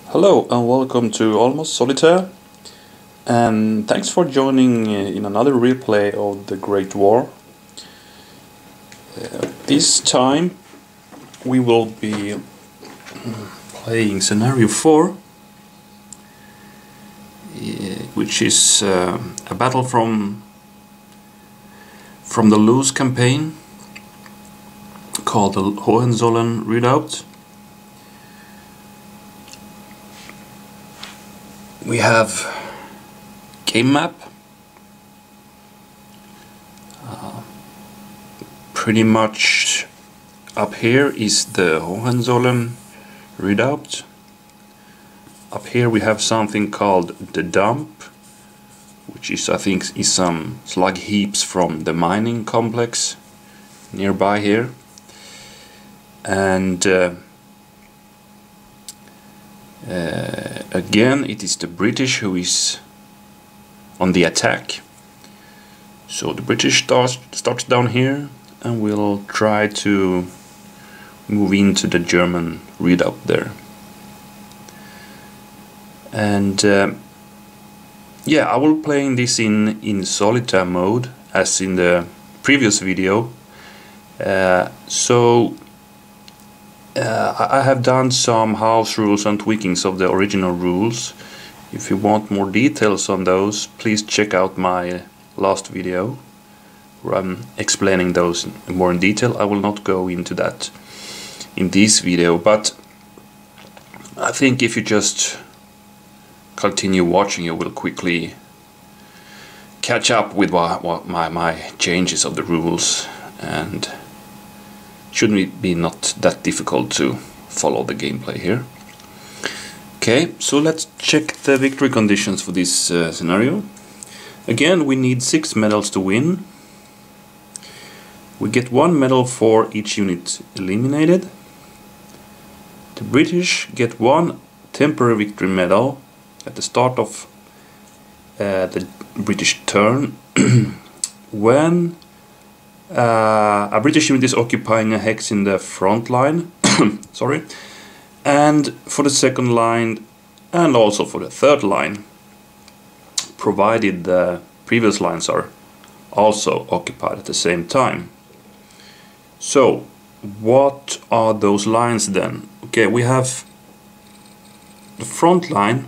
Hello and welcome to Almost Solitaire, and thanks for joining in another replay of the Great War. This time we will be playing scenario 4, which is a battle from the Loos campaign called the Hohenzollern Redoubt. We have game map. Pretty much up here is the Hohenzollern Redoubt. Up here we have something called the dump, which is, I think, is some slug heaps from the mining complex nearby here. And again, it is the British who is on the attack. So the British starts down here, and we'll try to move into the German redoubt there. And yeah, I will playing this in solitaire mode as in the previous video. I have done some house rules and tweakings of the original rules. If you want more details on those, please check out my last video where I'm explaining those more in detail. I will not go into that in this video, but I think if you just continue watching, you will quickly catch up with what my changes of the rules, and shouldn't be not that difficult to follow the gameplay here. Okay, so let's check the victory conditions for this scenario. Again, we need 6 medals to win. We get 1 medal for each unit eliminated. The British get 1 temporary victory medal at the start of the British turn when a British unit is occupying a hex in the front line, sorry, and for the second line and also for the third line, provided the previous lines are also occupied at the same time. So, what are those lines then? Okay, we have the front line.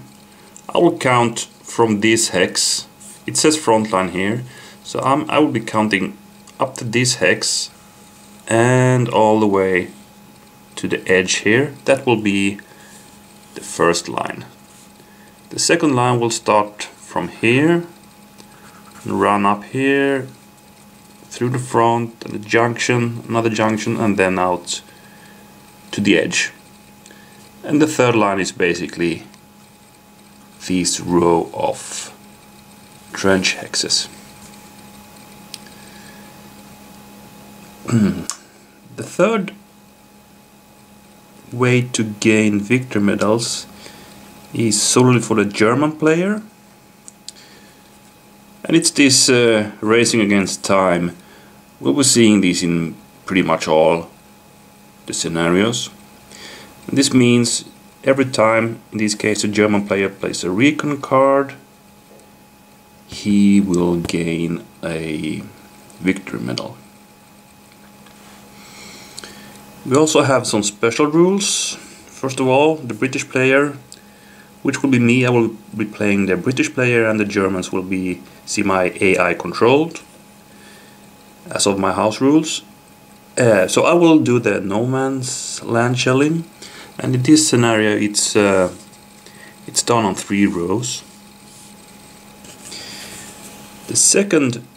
I will count from this hex. It says front line here, so I will be counting up to this hex and all the way to the edge here. That will be the first line. The second line will start from here and run up here through the front and the junction, another junction, and then out to the edge. And the third line is basically this row of trench hexes. The third way to gain victory medals is solely for the German player, and it's this racing against time. We'll be seeing these in pretty much all the scenarios. And this means every time, in this case, the German player plays a recon card, he will gain a victory medal. We also have some special rules. First of all, the British player, which will be me, I will be playing the British player, and the Germans will be semi-AI controlled as of my house rules. So I will do the no man's land shelling, and in this scenario it's done on 3 rows. The second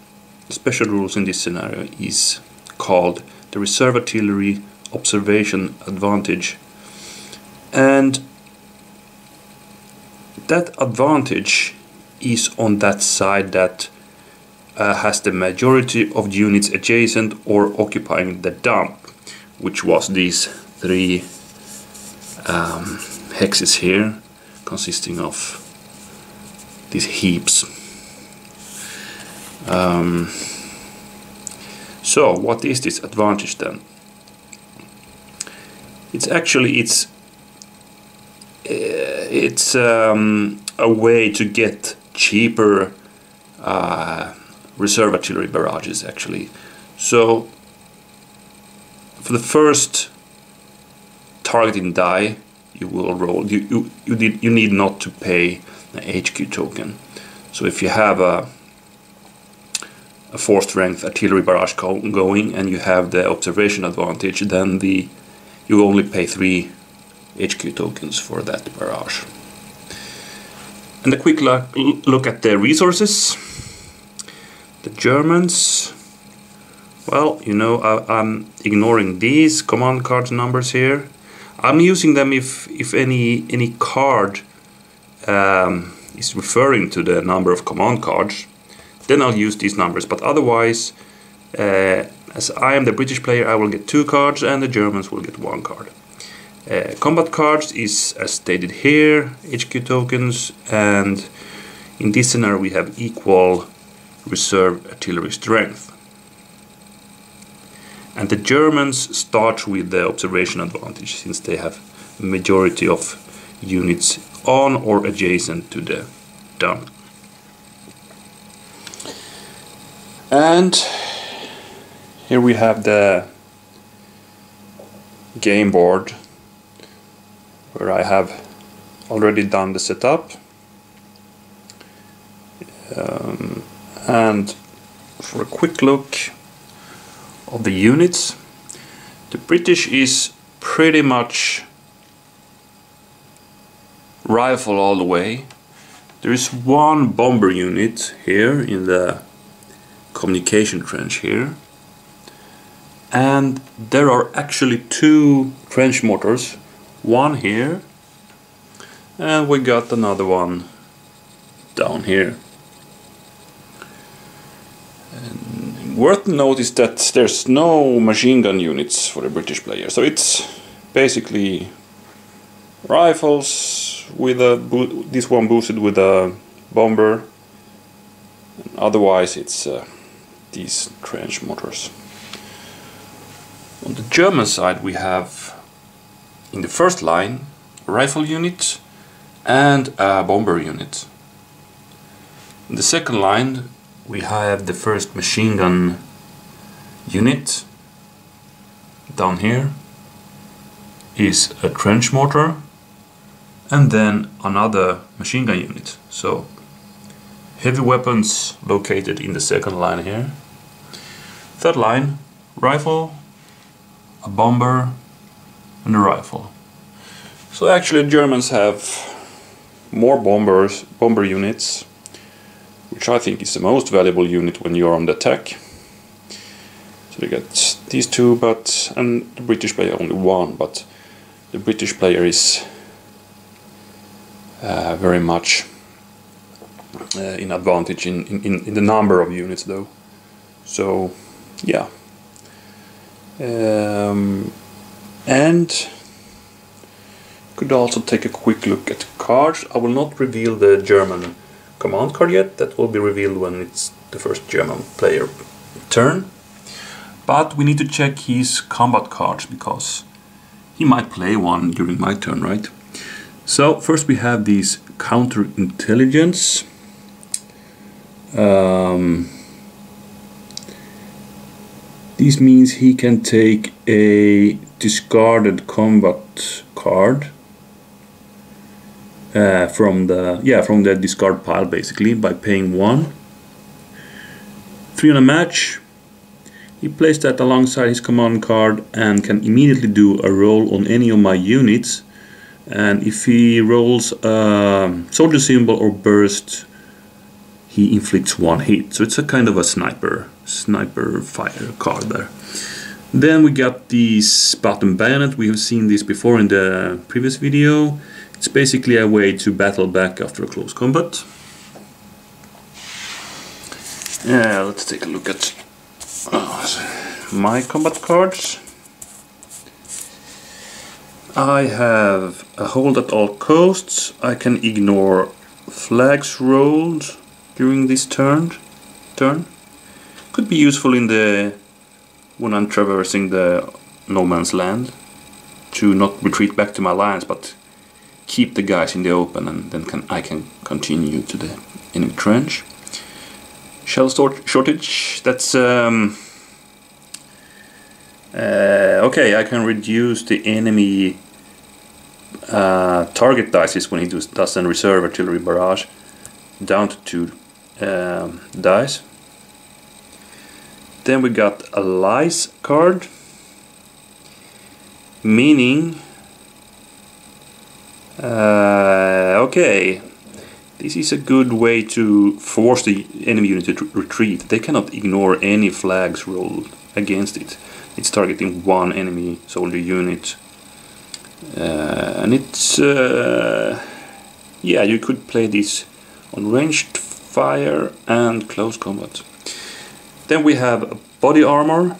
special rules in this scenario is called the reserve artillery observation advantage, and that advantage is on that side that has the majority of units adjacent or occupying the dump, which was these 3 hexes here, consisting of these heaps. So what is this advantage then? It's it's a way to get cheaper reserve artillery barrages actually. So for the first targeting die you will roll, you need not to pay an HQ token. So if you have a 4th strength artillery barrage going and you have the observation advantage, then you only pay 3 HQ tokens for that barrage. And a quick look at the resources. The Germans, well, you know, I'm ignoring these command card numbers here. I'm using them if any card is referring to the number of command cards, then I'll use these numbers, but otherwise, as I am the British player, I will get 2 cards and the Germans will get 1 card. Combat cards is as stated here, HQ tokens, and in this scenario we have equal reserve artillery strength. And the Germans start with the observation advantage since they have a majority of units on or adjacent to the dump. And here we have the game board where I have already done the setup. And for a quick look of the units, the British is pretty much rifle all the way. There is 1 bomber unit here in the communication trench here, and there are actually 2 trench mortars, 1 here and we got another one down here. And worth notice that there's no machine gun units for the British player, so it's basically rifles with this one boosted with a bomber, and otherwise it's these trench mortars. On the German side we have in the first line a rifle unit and a bomber unit. In the second line we have the first machine gun unit. Down here is a trench mortar and then another machine gun unit. So heavy weapons located in the second line here. Third line, rifle, a bomber and a rifle. So actually the Germans have more bomber units, which I think is the most valuable unit when you're on the attack. So they get these 2, and the British player only 1, but the British player is very much in advantage in the number of units though. So yeah. And could also take a quick look at the cards. I will not reveal the German command card yet, that will be revealed when it's the first German player turn. But we need to check his combat cards because he might play one during my turn, right? So first we have these counterintelligence. This means he can take a discarded combat card from the discard pile basically by paying 1. 3 on a match. He plays that alongside his command card and can immediately do a roll on any of my units, and if he rolls a soldier symbol or burst he inflicts 1 hit. So it's a kind of a sniper fire card there. Then we got the Spartan Bayonet. We have seen this before in the previous video. It's basically a way to battle back after a close combat. Yeah, let's take a look at my combat cards. I have a hold at all costs. I can ignore flags rolled during this turn. Could be useful when I'm traversing the no man's land to not retreat back to my lines, but keep the guys in the open, and then I can continue to the enemy trench. Shell shortage, that's okay, I can reduce the enemy target dices when he does a reserve artillery barrage down to 2 dice. Then we got a lies card, meaning okay, this is a good way to force the enemy unit to retreat. They cannot ignore any flags rolled against it. It's targeting 1 enemy soldier unit, and it's yeah, you could play this on ranged fire and close combat. Then we have a body armor.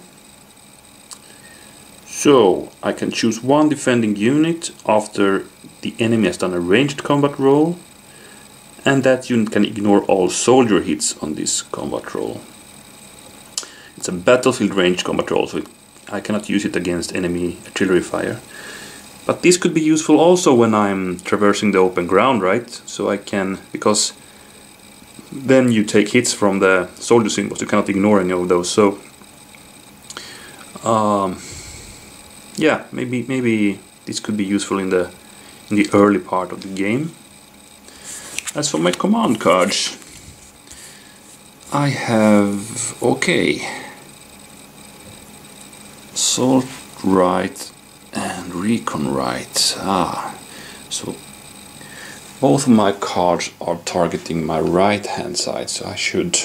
So I can choose 1 defending unit after the enemy has done a ranged combat roll, and that unit can ignore all soldier hits on this combat roll. It's a battlefield ranged combat roll, so I cannot use it against enemy artillery fire. But this could be useful also when I'm traversing the open ground, right? So I can, because then you take hits from the soldier symbols, you cannot ignore any of those. So yeah, maybe this could be useful in the early part of the game. As for my command cards, I have, okay, assault right and recon right. So both of my cards are targeting my right hand side, so I should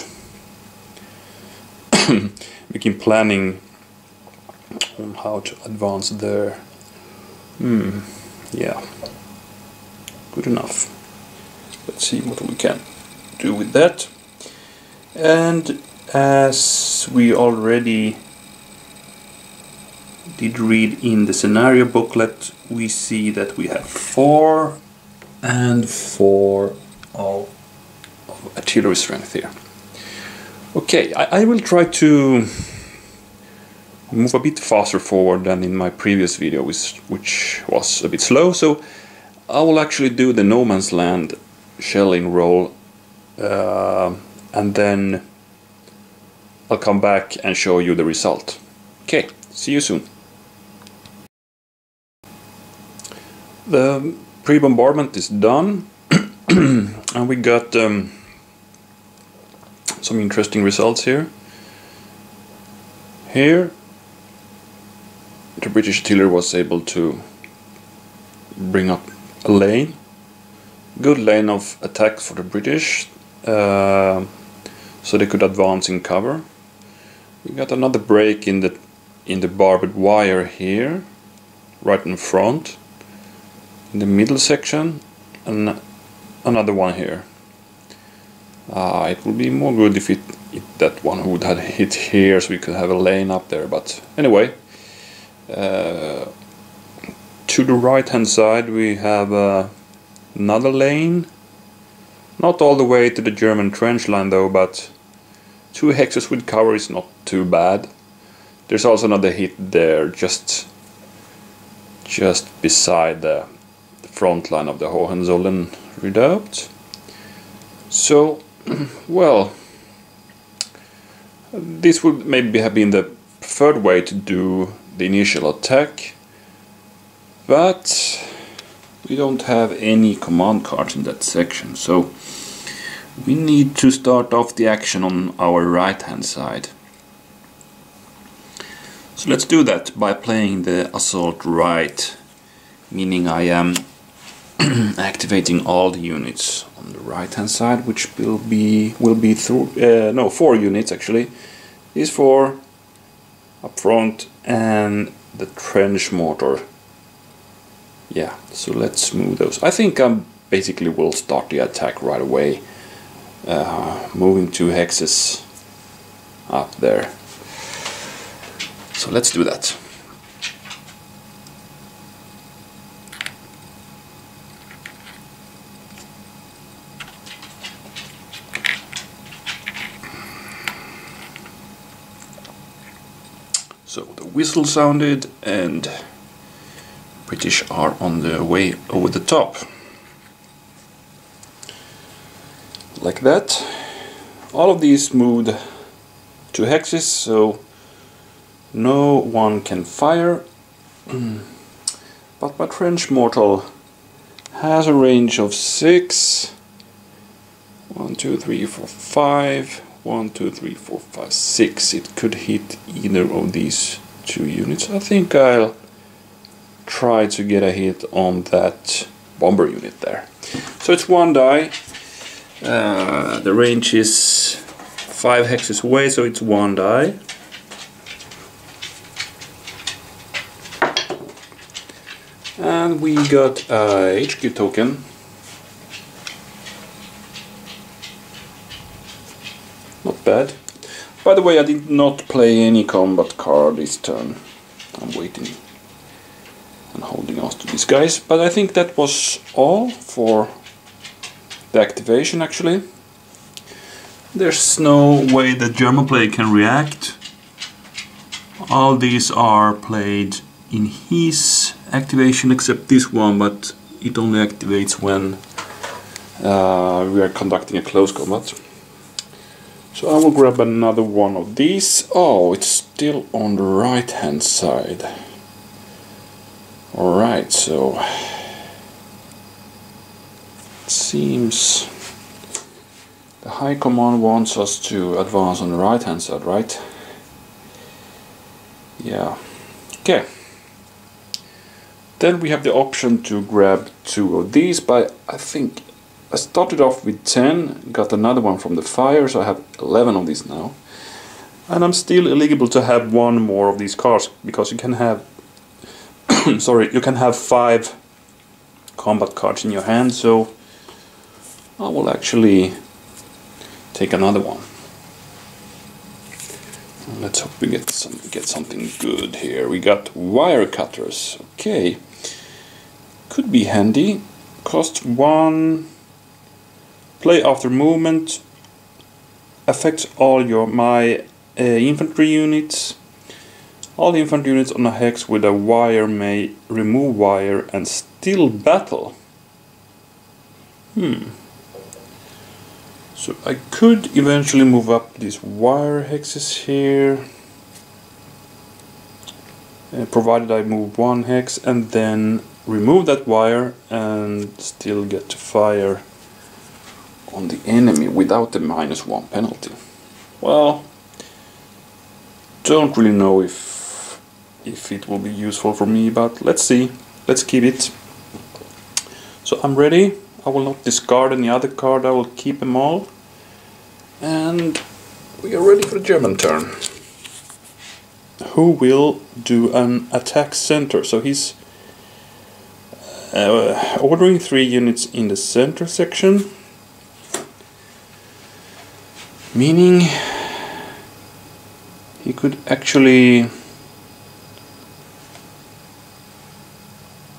begin planning on how to advance there. Yeah, good enough. Let's see what we can do with that. And as we already did read in the scenario booklet, we see that we have 4 and 4 of artillery strength here. Okay, I will try to move a bit faster forward than in my previous video, which was a bit slow, so I will actually do the no man's land shelling roll, and then I'll come back and show you the result. Okay, see you soon. The pre-bombardment is done and we got some interesting results here. Here the British artillery was able to bring up a lane, good lane of attack for the British, so they could advance in cover. We got another break in the barbed wire here, right in front, in the middle section, and another one here. It would be more good if that one would have hit here, so we could have a lane up there. But anyway, to the right hand side we have another lane, not all the way to the German trench line though, but 2 hexes with cover is not too bad. There's also another hit there, just beside the front line of the Hohenzollern Redoubt. So, well, this would maybe have been the preferred way to do the initial attack, but we don't have any command cards in that section, so we need to start off the action on our right hand side. So let's do that by playing the assault right, meaning I am activating all the units on the right hand side, which will be through 4 units actually. These 4 up front and the trench mortar. Yeah, so let's move those. I think I basically will start the attack right away, moving 2 hexes up there. So let's do that. So the whistle sounded and British are on their way over the top. like that. All of these moved 2 hexes, so no one can fire. But my trench mortal has a range of 6. 1, 2, 3, 4, 5. 1, 2, 3, 4, 5, 6. It could hit either of these 2 units. I think I'll try to get a hit on that bomber unit there. So it's 1 die. The range is 5 hexes away, so it's 1 die. And we got a HQ token. Not bad. By the way, I did not play any combat card this turn. I'm waiting and holding on to these guys. But I think that was all for the activation, actually. There's no way that German player can react. All these are played in his activation except this one, but it only activates when we are conducting a close combat. So I will grab another one of these. Oh, it's still on the right hand side. Alright, so it seems the High Command wants us to advance on the right hand side, right? Yeah. Okay. Then we have the option to grab 2 of these, but I think I started off with 10, got another one from the fire, so I have 11 of these now. And I'm still eligible to have 1 more of these cards, because you can have sorry, you can have 5 combat cards in your hand, so I will actually take another one. Let's hope we get something good here. We got wire cutters. Okay, could be handy. Cost 1. Play after movement. Affects all my infantry units. All the infantry units on a hex with a wire may remove wire and still battle. So I could eventually move up these wire hexes here, provided I move 1 hex and then remove that wire and still get to fire on the enemy without the -1 penalty. Well, don't really know if it will be useful for me, but let's see. Let's keep it. So I'm ready. I will not discard any other card, I will keep them all. And we are ready for the German turn. Who will do an attack center? So he's ordering 3 units in the center section. Meaning he could actually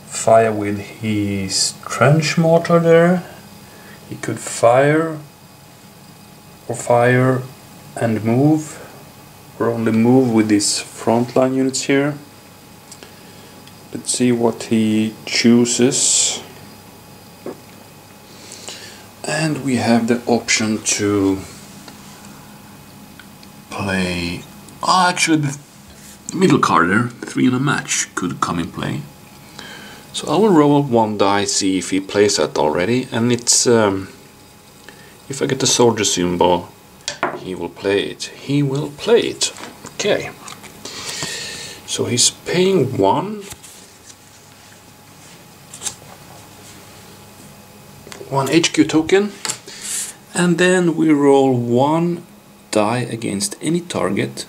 fire with his trench mortar there. He could fire and move, or only move with these frontline units here. Let's see what he chooses. And we have the option to play... actually the middle card there, 3 in a match, could come in play. So I will roll 1 die, see if he plays that already, and it's if I get the soldier symbol, he will play it. He will play it. Okay. So he's paying 1. 1 HQ token, and then we roll 1 die against any target.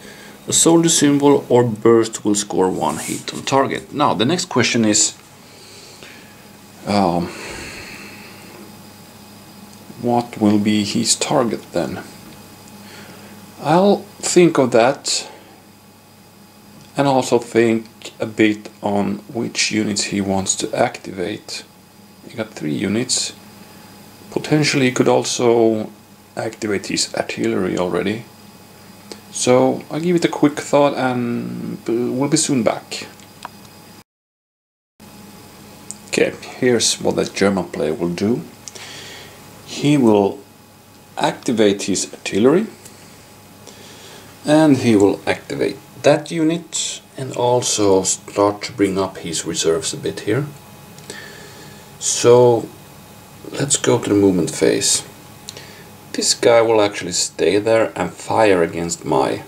A soldier symbol or burst will score 1 hit on target. Now the next question is, what will be his target then? I'll think of that, and also think a bit on which units he wants to activate. He got 3 units. Potentially he could also activate his artillery already. So I'll give it a quick thought and we'll be soon back. Okay, here's what the German player will do. He will activate his artillery, and he will activate that unit and also start to bring up his reserves a bit here. So let's go to the movement phase. This guy will actually stay there and fire against my...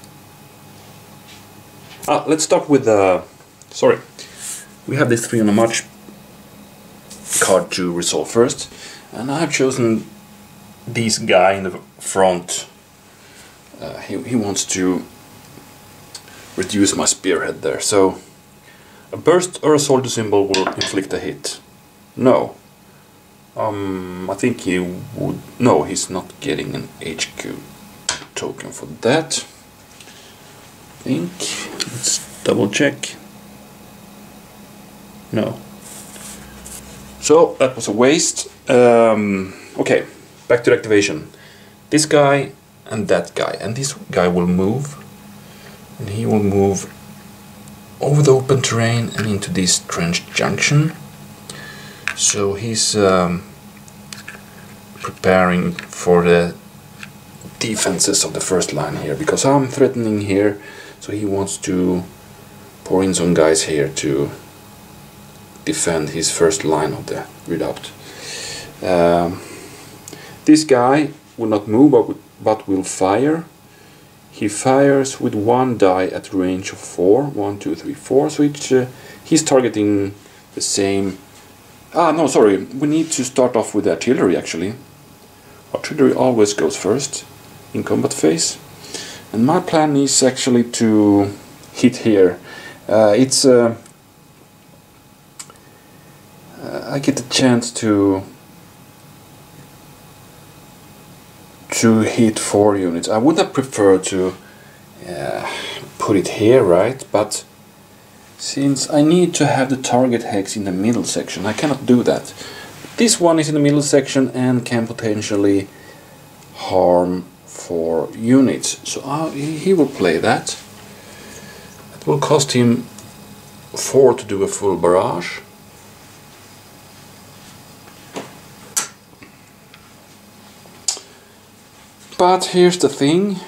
let's start with the... sorry. We have this 3 on a march card to resolve first, and I've chosen this guy in the front. He wants to reduce my spearhead there, so a burst or a soldier symbol will inflict a hit. No. I think he would... no, he's not getting an HQ token for that. I think... let's double check. No. So that was a waste. Okay, back to the activation. This guy and that guy, and this guy will move, and he will move over the open terrain and into this trench junction. So he's preparing for the defenses of the first line here, because I'm threatening here, so he wants to pour in some guys here to defend his first line of the redoubt. This guy will not move but will fire. He fires with 1 die at range of 4. 1, 2, 3, 4. So he's targeting the same... no, sorry. We need to start off with artillery actually. Artillery always goes first in combat phase. And my plan is actually to hit here. I get the chance to hit 4 units. I would have preferred to put it here, right? But since I need to have the target hex in the middle section, I cannot do that. This one is in the middle section and can potentially harm 4 units. So he will play that. It will cost him 4 to do a full barrage. But here's the thing.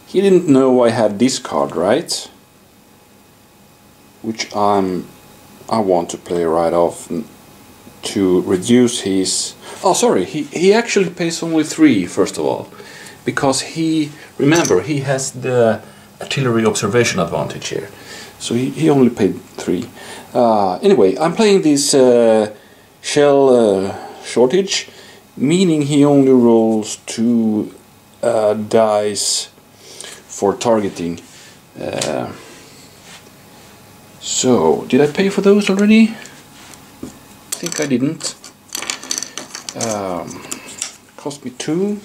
He didn't know I had this card, right? Which I want to play right off to reduce his... oh, sorry, he actually pays only 3 first of all, because remember, he has the artillery observation advantage here, so he only paid 3. Anyway, I'm playing this shell shortage, meaning he only rolls 2 dice for targeting. So, did I pay for those already? I think I didn't. Cost me 2.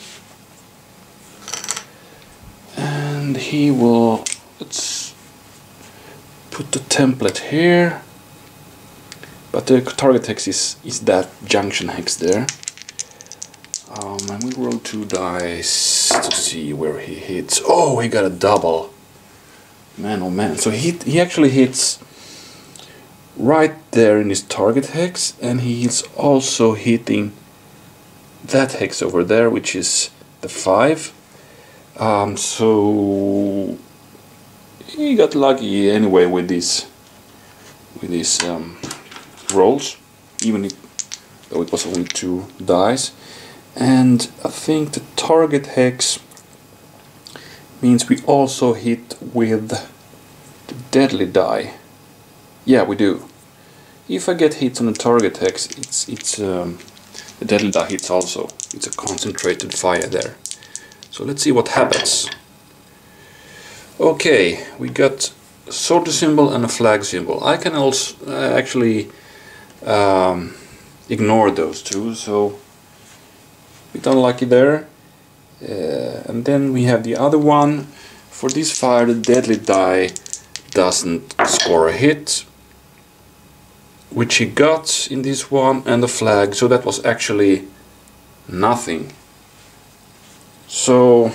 And he will... let's put the template here. But the target hex is that junction hex there. And we roll 2 dice to see where he hits. Oh, he got a double. Man, oh man. So he actually hits right there in his target hex, and he is also hitting that hex over there, which is the 5. So he got lucky anyway with these rolls, even though it was only 2 dice. And I think the target hex means we also hit with the deadly die. Yeah, we do. If I get hits on the target hex, it's the deadly die hits also. It's a concentrated fire there. So let's see what happens. Okay, we got a soldier symbol and a flag symbol. I can also actually ignore those 2, so a bit unlucky there. And then we have the other one. For this fire, the deadly die doesn't score a hit, which he got in this one, and the flag, so that was actually nothing. So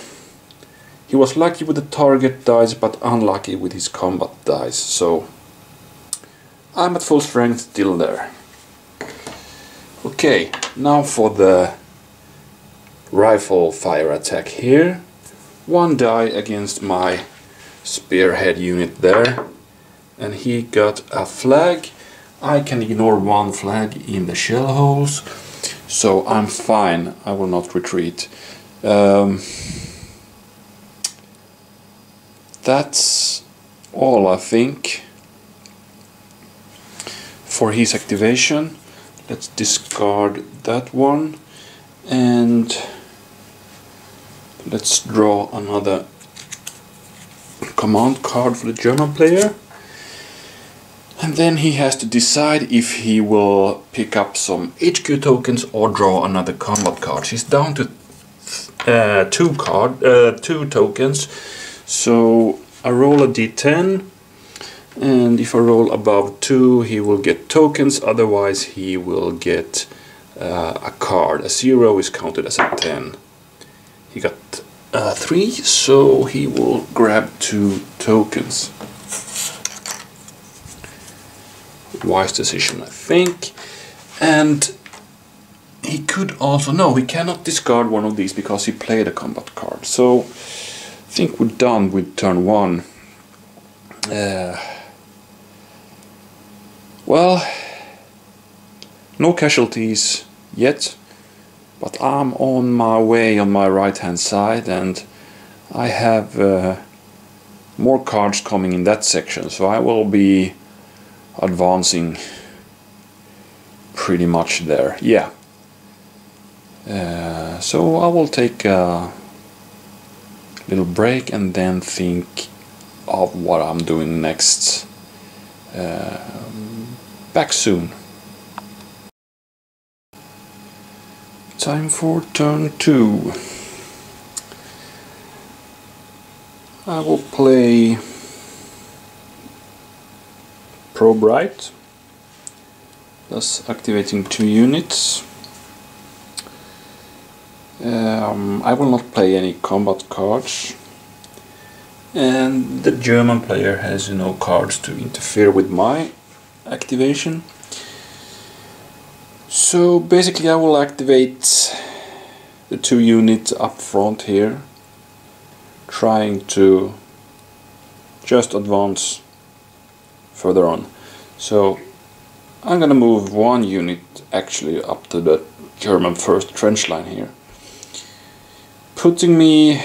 he was lucky with the target dice but unlucky with his combat dice, so I'm at full strength still there. Okay, now for the rifle fire attack here. 1 die against my spearhead unit there. And he got a flag. I can ignore 1 flag in the shell holes. So I'm fine. I will not retreat. That's all, I think, for his activation. Let's discard that one and let's draw another command card for the German player. And then he has to decide if he will pick up some HQ tokens or draw another combat card. He's down to 2 tokens. So I roll a d10, and if I roll above 2 he will get tokens, otherwise he will get a card. A 0 is counted as a 10. He got 3, so he will grab 2 tokens. Wise decision, I think. And he could also, no, he cannot discard one of these because he played a combat card. So I think we're done with turn 1. Well, no casualties yet, but I'm on my way on my right hand side, and I have more cards coming in that section, so I will be advancing pretty much there. Yeah. So I will take a little break and then think of what I'm doing next. Back soon. Time for turn 2. I will play Probe Right, thus activating 2 units. I will not play any combat cards, and the German player has no cards to interfere with my activation. So basically I will activate the 2 units up front here, trying to just advance further on. So I'm gonna move 1 unit actually up to the German first trench line here, putting me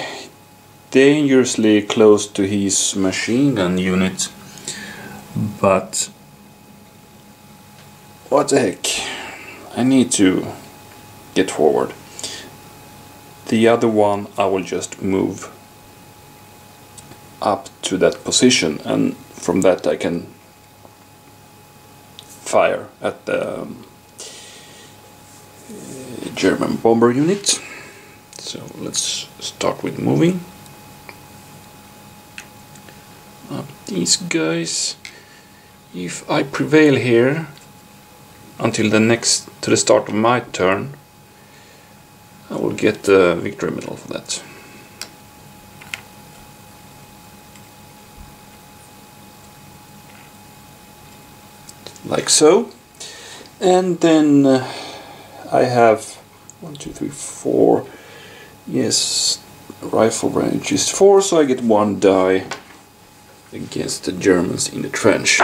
dangerously close to his machine gun unit, but what the heck, I need to get forward. The other one I will just move up to that position, and from that I can fire at the German bomber unit. So let's start with moving up these guys. If I prevail here until to the start of my turn, I will get the victory medal for that. Like so. And then I have 1, 2, 3, 4. Yes, rifle range is 4, so I get 1 die against the Germans in the trench.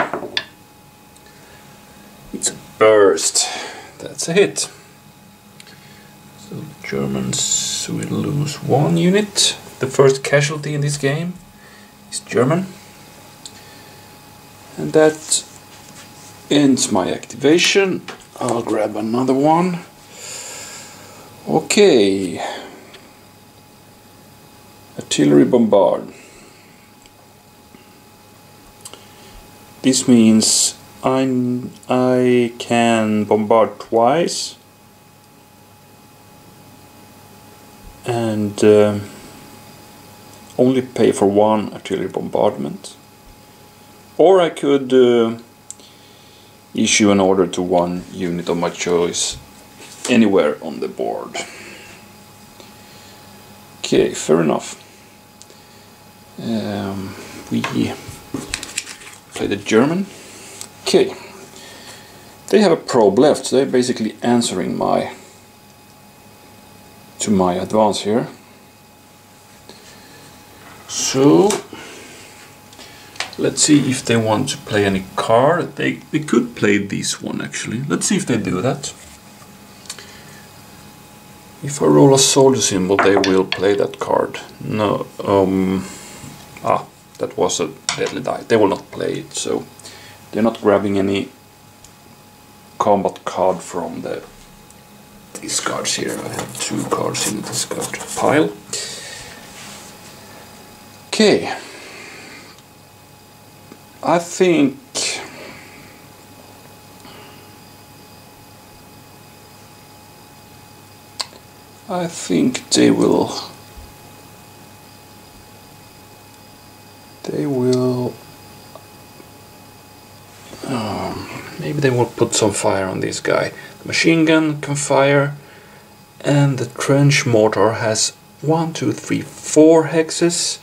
It's a burst. That's a hit. So the Germans will lose 1 unit. The first casualty in this game is German. And that ends my activation. I'll grab another one. Okay. Artillery bombard. This means I can bombard twice and only pay for 1 artillery bombardment. Or I could issue an order to 1 unit of my choice anywhere on the board. Okay, fair enough. We play the German. Okay, they have a probe left, so they're basically answering my to my advance here. So let's see if they want to play any card. They could play this one actually. Let's see if they do that. If I roll a soldier symbol, they will play that card. No, that was a deadly die. They will not play it, so they're not grabbing any combat card from the discards here. I have 2 cards in the discard pile. Okay. I think they will maybe they will put some fire on this guy. The machine gun can fire, and the trench mortar has 1, 2, 3, 4 hexes.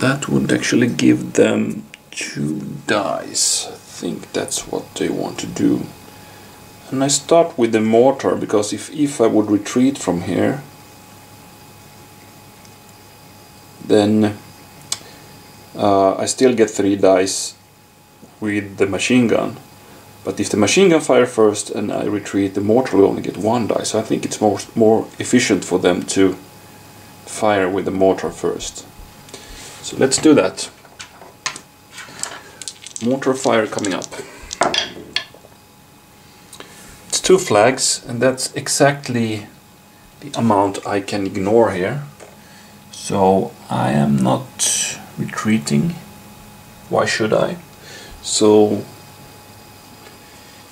That would actually give them 2 dice. I think that's what they want to do. And I start with the mortar, because if I would retreat from here, then I still get 3 dice with the machine gun. But if the machine gun fire first and I retreat, the mortar will only get 1 die. So I think it's more efficient for them to fire with the mortar first. So let's do that. Mortar fire coming up. It's 2 flags, and that's exactly the amount I can ignore here. So I am not retreating. Why should I? So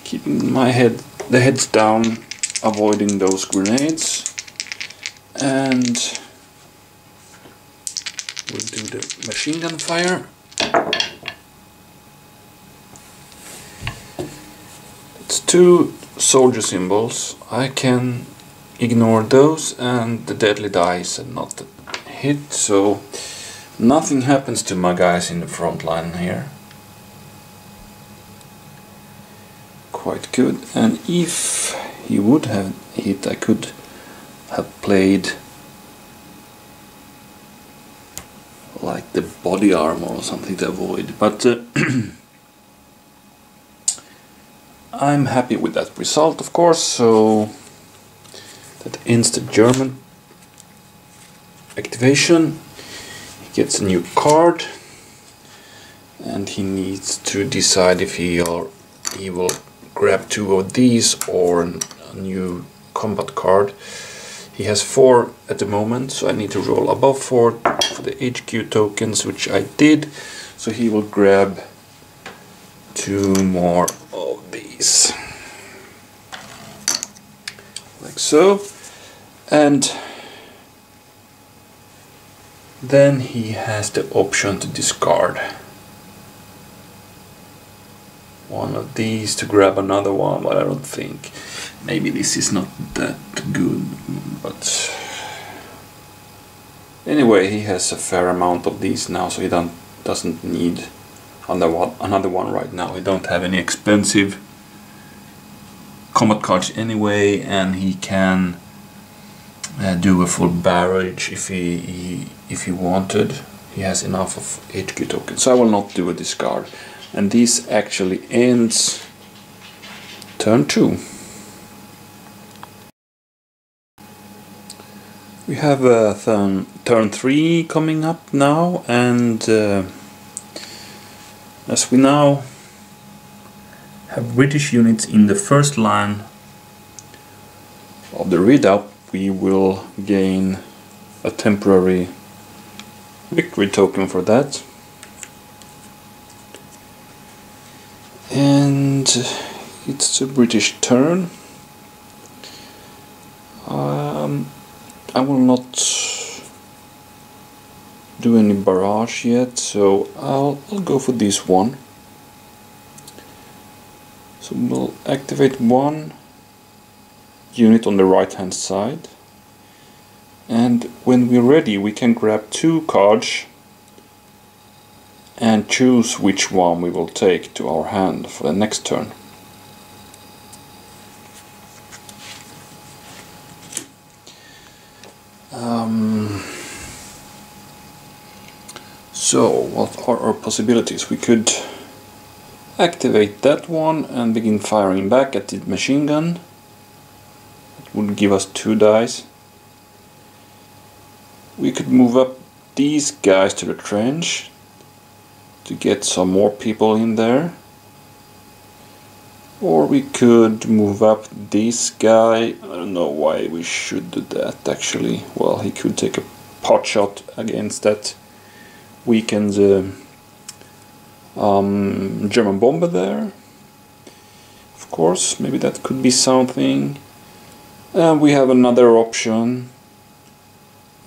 keeping the heads down, avoiding those grenades, and we'll do the machine gun fire. It's 2 soldier symbols. I can ignore those and the deadly dice and not hit, so nothing happens to my guys in the front line here. Quite good. And if he would have hit, I could have played like the body armor or something to avoid, but I'm happy with that result, of course. So that ends the German activation. He gets a new card, and he needs to decide if he will grab 2 of these or a new combat card. He has 4 at the moment, so I need to roll above 4 for the HQ tokens, which I did. So he will grab 2 more of these, like so, and then he has the option to discard 1 of these to grab another one, but I don't think. Maybe this is not that good, but anyway, he has a fair amount of these now, so he doesn't need another one right now. He don't have any expensive combat cards anyway, and he can do a full barrage if he wanted. He has enough of HQ tokens, so I will not do a discard. And this actually ends turn 2. We have turn 3 coming up now, and as we now have British units in the first line of the Redoubt, we will gain a temporary victory token for that. And it's a British turn. I will not do any barrage yet, so I'll go for this one. So we'll activate 1 unit on the right hand side, and when we're ready we can grab 2 cards and choose which one we will take to our hand for the next turn. So, what are our possibilities? We could activate that one and begin firing back at the machine gun. It would give us 2 dice. We could move up these guys to the trench to get some more people in there. Or we could move up this guy. I don't know why we should do that actually. Well, he could take a pot shot against that weakened German bomber there. Of course, maybe that could be something. And we have another option,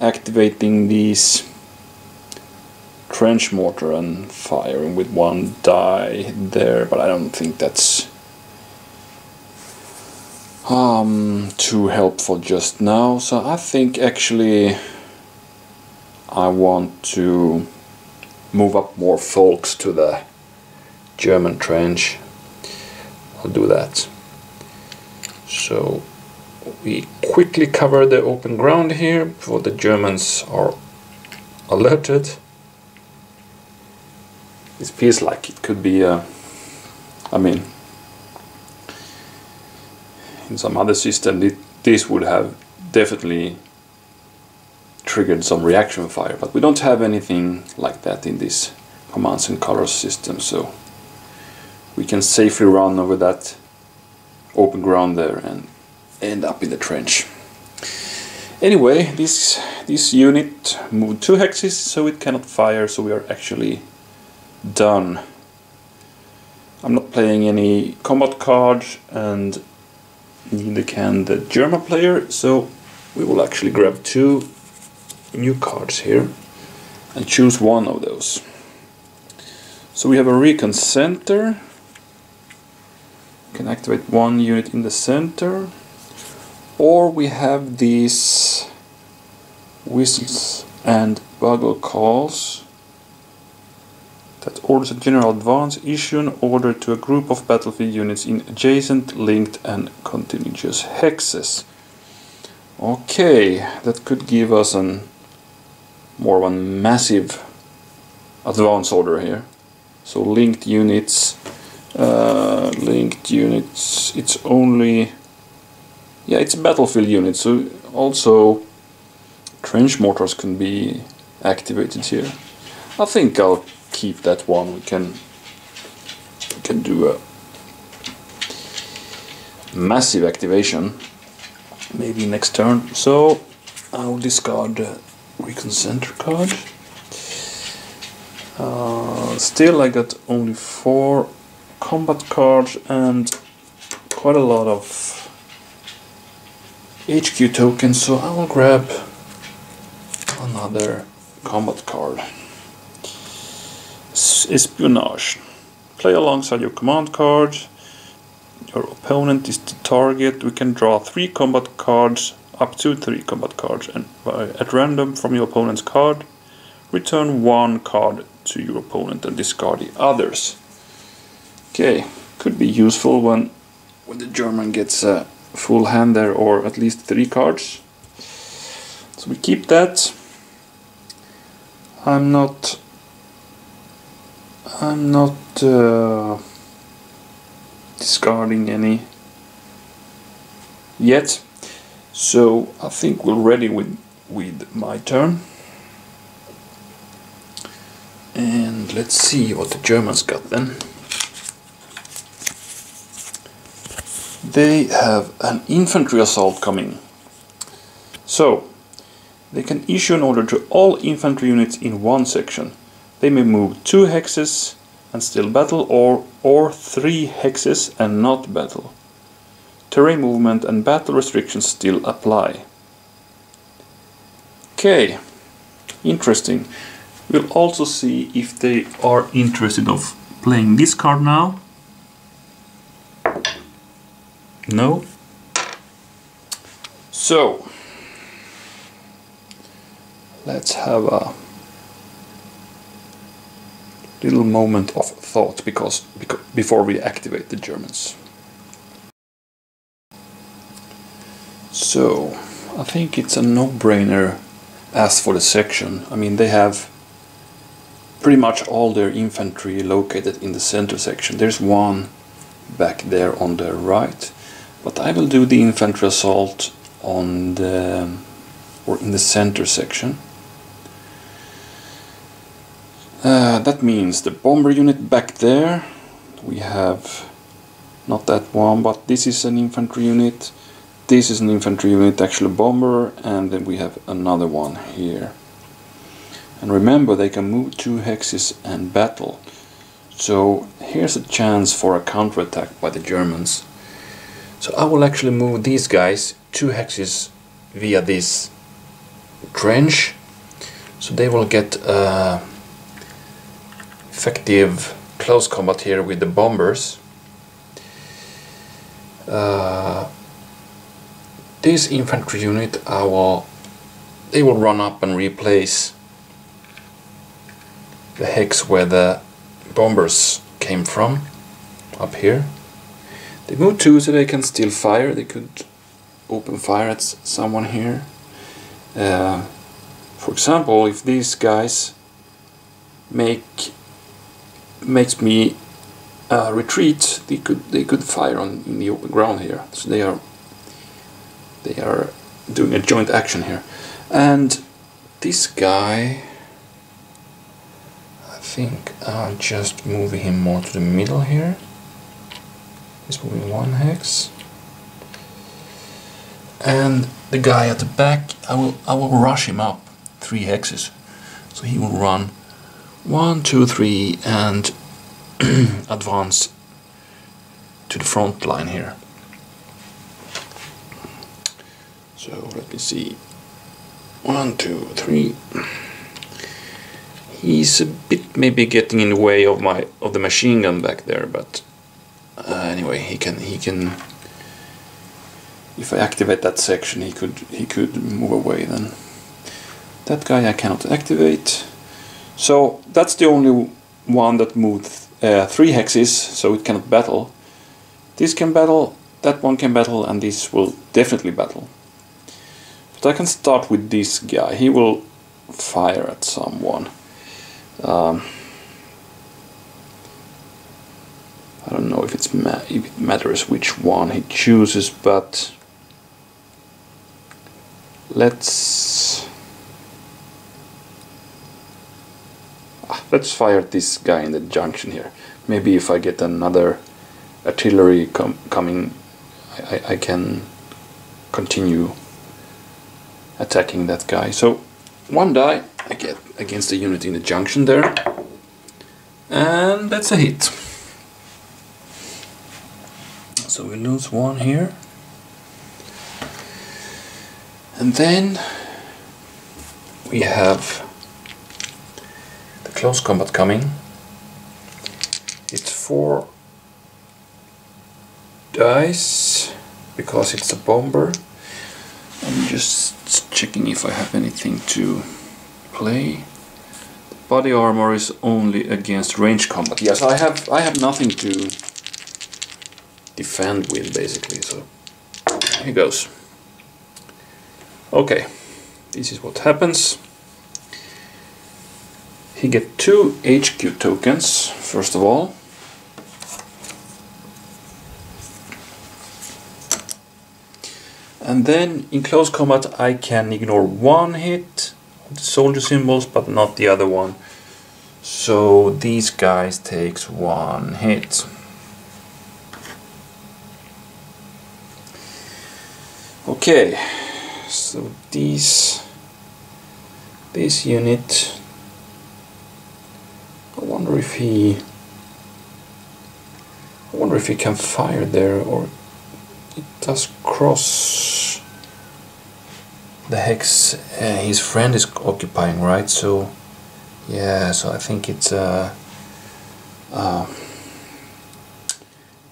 activating these trench mortar and firing with 1 die there, but I don't think that's too helpful just now. So I think actually I want to move up more folks to the German trench. I'll do that. So we quickly cover the open ground here before the Germans are alerted. This feels like it could be I mean, in some other system this would have definitely triggered some reaction fire, but we don't have anything like that in this commands and colors system, so we can safely run over that open ground there and end up in the trench. Anyway, this unit moved 2 hexes, so it cannot fire, so we are actually done. I'm not playing any combat cards, and neither can the German player, so we will actually grab 2 new cards here and choose one of those. So we have a recon center. We can activate 1 unit in the center, or we have these whistles and bugle calls that orders a general advance, issue an order to a group of battlefield units in adjacent, linked and continuous hexes. Okay, that could give us more of a massive advance order here. So linked units, it's only, yeah, it's battlefield units, so also trench mortars can be activated here. I think I'll keep that one. We can do a massive activation maybe next turn. So I'll discard the recon center card. Still I got only 4 combat cards and quite a lot of HQ tokens, so I will grab another combat card. Espionage. Play alongside your command card. Your opponent is the target. We can draw 3 combat cards, up to 3 combat cards, and at random from your opponent's card, return 1 card to your opponent and discard the others. Okay, could be useful when the German gets a full hand there, or at least 3 cards. So we keep that. I'm not discarding any yet, so I think we're ready with my turn. And let's see what the Germans got then. They have an infantry assault coming. So they can issue an order to all infantry units in one section. They may move 2 hexes and still battle, or 3 hexes and not battle. Terrain movement and battle restrictions still apply. Okay, interesting. We'll also see if they are interested of playing this card now. No. So let's have a little moment of thought before we activate the Germans. So I think it's a no-brainer as for the section. I mean, they have pretty much all their infantry located in the center section. There's one back there on the right, but I will do the infantry assault on the in the center section. That means the bomber unit back there. We have not that one, but this is an infantry unit. This is an infantry unit, actually a bomber, and then we have another one here. And remember, they can move 2 hexes and battle. So here's a chance for a counterattack by the Germans. So I will actually move these guys 2 hexes via this trench, so they will get effective close combat here with the bombers. This infantry unit, they will run up and replace the hex where the bombers came from, up here. They move 2 so they can still fire. They could open fire at someone here. For example, if these guys makes me retreat, they could fire in the open ground here. So they are doing a joint action here. And this guy, I think I'll just move him more to the middle here. He's moving 1 hex. And the guy at the back, I will rush him up 3 hexes. So he will run 1, 2, 3 and advance to the front line here. So let me see. 1, 2, 3. He's a bit maybe getting in the way of the machine gun back there, but anyway, he can. If I activate that section, he could move away then. That guy I cannot activate. So that's the only one that moved 3 hexes, so it cannot battle. This can battle, that one can battle, and this will definitely battle. But I can start with this guy. He will fire at someone. I don't know if it matters which one he chooses, but let's fire at this guy in the junction here. Maybe if I get another artillery coming, I can continue attacking that guy. So 1 die I get against the unit in the junction there, and that's a hit. So we lose 1 here, and then we have the close combat coming. It's 4 dice because it's a bomber. I'm just checking if I have anything to play. The body armor is only against range combat. Yes, I have nothing to defend with basically, so here goes. Okay, this is what happens. He gets 2 HQ tokens first of all. And then in close combat I can ignore 1 hit of the soldier symbols but not the other one. So these guys takes 1 hit. Okay, so this unit, I wonder if he can fire there, or it does cross the hex his friend is occupying, right? So yeah, so I think it's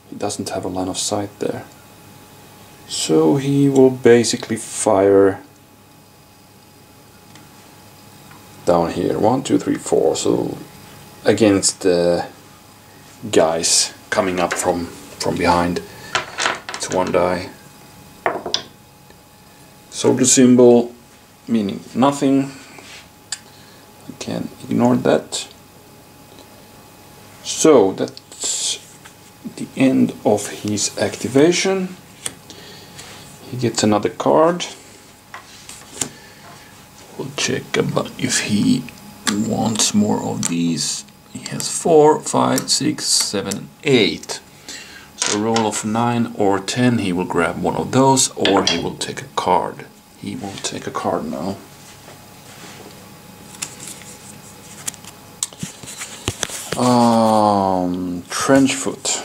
he doesn't have a line of sight there. So he will basically fire down here, 1, 2, 3, 4. So against the guys coming up from behind. It's 1 die. Soldier symbol meaning nothing. I can ignore that. So that's the end of his activation. He gets another card. We'll check about if he wants more of these. He has 4, 5, 6, 7, 8. So roll of 9 or 10, he will grab one of those, or he will take a card. He will take a card now. Trenchfoot.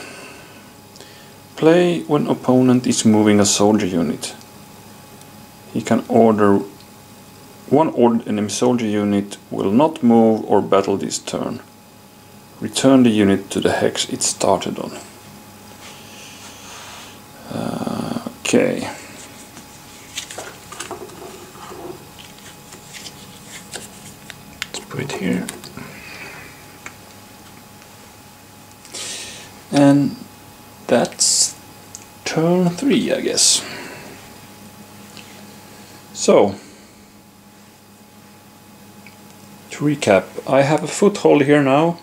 Play when opponent is moving a soldier unit. He can order one ordered enemy soldier unit will not move or battle this turn. Return the unit to the hex it started on. Okay. Let's put it here. And that's turn 3, I guess. So, to recap, I have a foothold here now,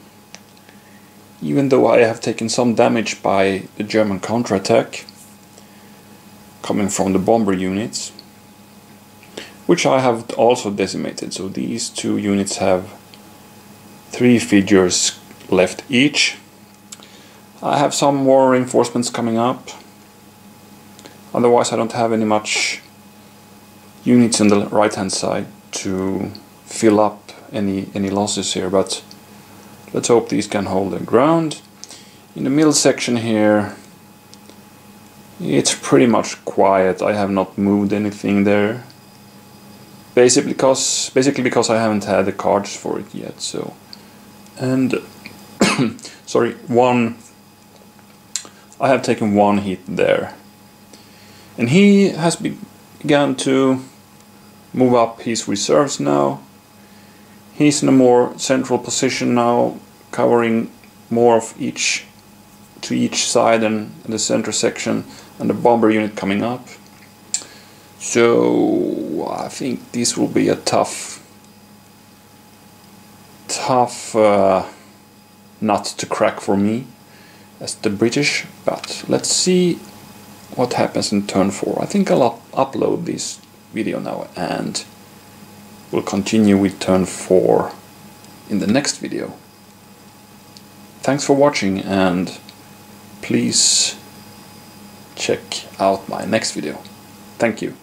even though I have taken some damage by the German counterattack coming from the bomber units, which I have also decimated. So these two units have 3 figures left each. I have some more reinforcements coming up. Otherwise I don't have any much units on the right hand side to fill up any losses here, but let's hope these can hold their ground. In the middle section here it's pretty much quiet. I have not moved anything there, basically because I haven't had the cards for it yet. So, and sorry, I have taken 1 hit there, and he has begun to move up his reserves now. He's in a more central position now, covering more of each side and the center section, and the bomber unit coming up. So I think this will be a tough nut to crack for me as the British, but let's see what happens in turn 4. I think I'll upload this video now and we'll continue with turn 4 in the next video. Thanks for watching, and please check out my next video. Thank you.